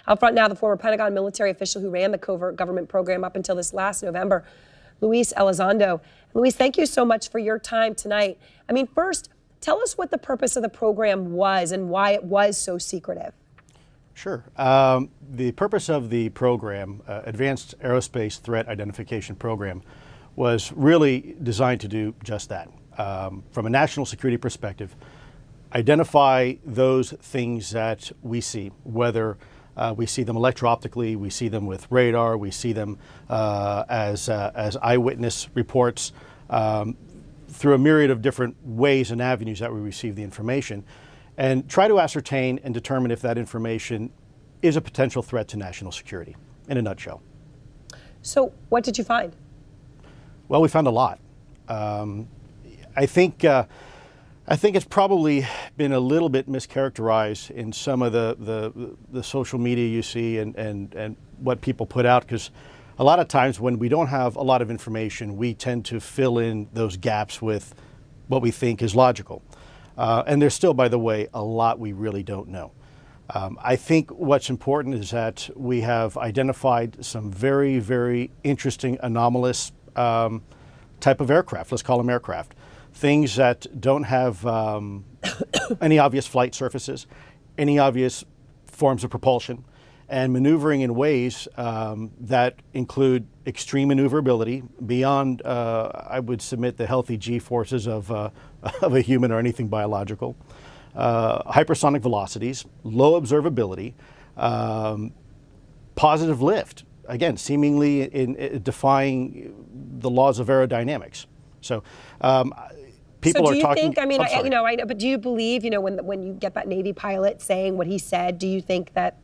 Out front now, the former Pentagon military official who ran the covert government program up until this last November, Luis Elizondo. Luis, thank you so much for your time tonight. I mean, first, tell us what the purpose of the program was and why it was so secretive. Sure. The purpose of the program, Advanced Aerospace Threat Identification Program, was really designed to do just that. From a national security perspective, identify those things that we see, whether we see them electro-optically, we see them with radar, we see them as eyewitness reports, through a myriad of different ways and avenues that we receive the information, and try to ascertain and determine if that information is a potential threat to national security, in a nutshell. So what did you find? Well, we found a lot. I think it's probably been a little bit mischaracterized in some of the social media you see and what people put out, because a lot of times when we don't have a lot of information, we tend to fill in those gaps with what we think is logical. And there's still, by the way, a lot we really don't know. I think what's important is that we have identified some very, very interesting anomalous type of aircraft. Let's call them aircraft. Things that don't have any obvious flight surfaces, any obvious forms of propulsion, and maneuvering in ways that include extreme maneuverability beyond, I would submit, the healthy G-forces of a human or anything biological, hypersonic velocities, low observability, positive lift, again, seemingly in defying the laws of aerodynamics. So people are talking. So do you think, I mean, I know, but do you believe, when you get that Navy pilot saying what he said, do you think that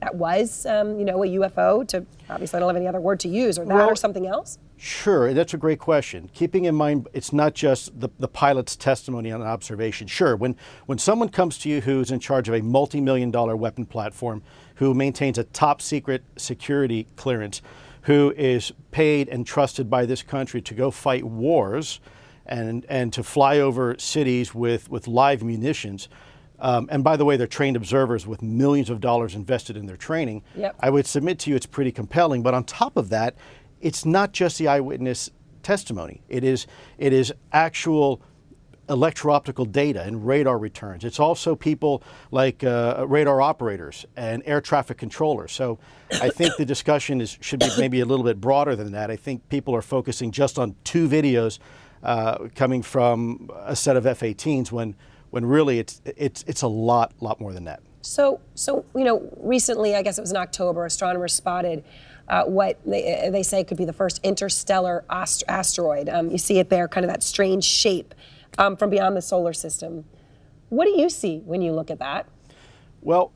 that was, a UFO? To obviously, I don't have any other word to use, or that, or something else? Sure, that's a great question. Keeping in mind, it's not just the pilot's testimony on an observation. Sure, when someone comes to you who's in charge of a multi-million-dollar weapon platform, who maintains a top secret security clearance, who is paid and trusted by this country to go fight wars and to fly over cities with live munitions, and by the way, they're trained observers with millions of dollars invested in their training. Yep. I would submit to you it's pretty compelling. But on top of that, it's not just the eyewitness testimony. It is actual electro-optical data and radar returns. It's also people like radar operators and air traffic controllers. So I think the discussion should be maybe a little bit broader than that. I think people are focusing just on 2 videos coming from a set of F-18s when really it's a lot more than that. So recently, I guess it was in October, astronomers spotted what they say could be the first interstellar asteroid. You see it there, kind of that strange shape from beyond the solar system. What do you see when you look at that? Well,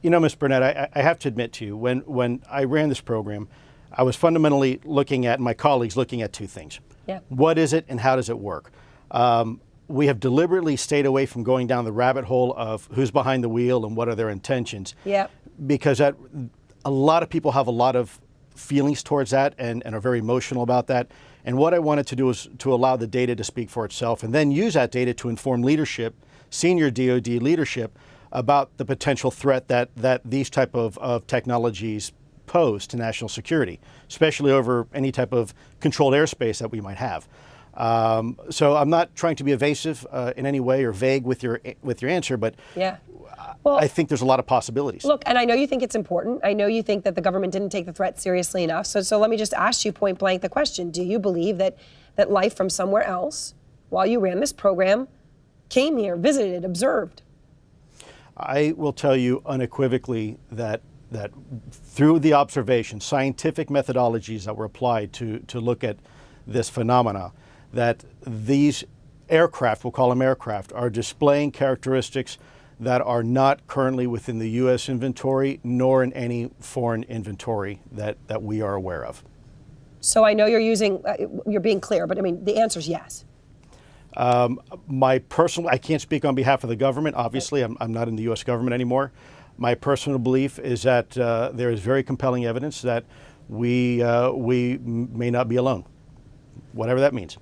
Ms. Burnett, I have to admit to you, when I ran this program, I was fundamentally looking at, my colleagues looking at 2 things. Yeah. What is it and how does it work? We have deliberately stayed away from going down the rabbit hole of who's behind the wheel and what are their intentions. Yeah. Because a lot of people have a lot of feelings towards that and are very emotional about that. And what I wanted to do was to allow the data to speak for itself and then use that data to inform leadership, senior DoD leadership, about the potential threat that these type of technologies pose to national security, especially over any type of controlled airspace that we might have. So I'm not trying to be evasive in any way or vague with your answer, but yeah. Well, I think there's a lot of possibilities. Look, and I know you think it's important. I know you think that the government didn't take the threat seriously enough. So let me just ask you point blank the question. Do you believe that life from somewhere else, while you ran this program, came here, visited, observed? I will tell you unequivocally that through the observation, scientific methodologies that were applied to look at this phenomena, that these aircraft, we'll call them aircraft, are displaying characteristics that are not currently within the U.S. inventory, nor in any foreign inventory that we are aware of. So I know you're being clear, but I mean, the answer is yes. I can't speak on behalf of the government. Obviously, I'm not in the U.S. government anymore. My personal belief is that there is very compelling evidence that we may not be alone, whatever that means.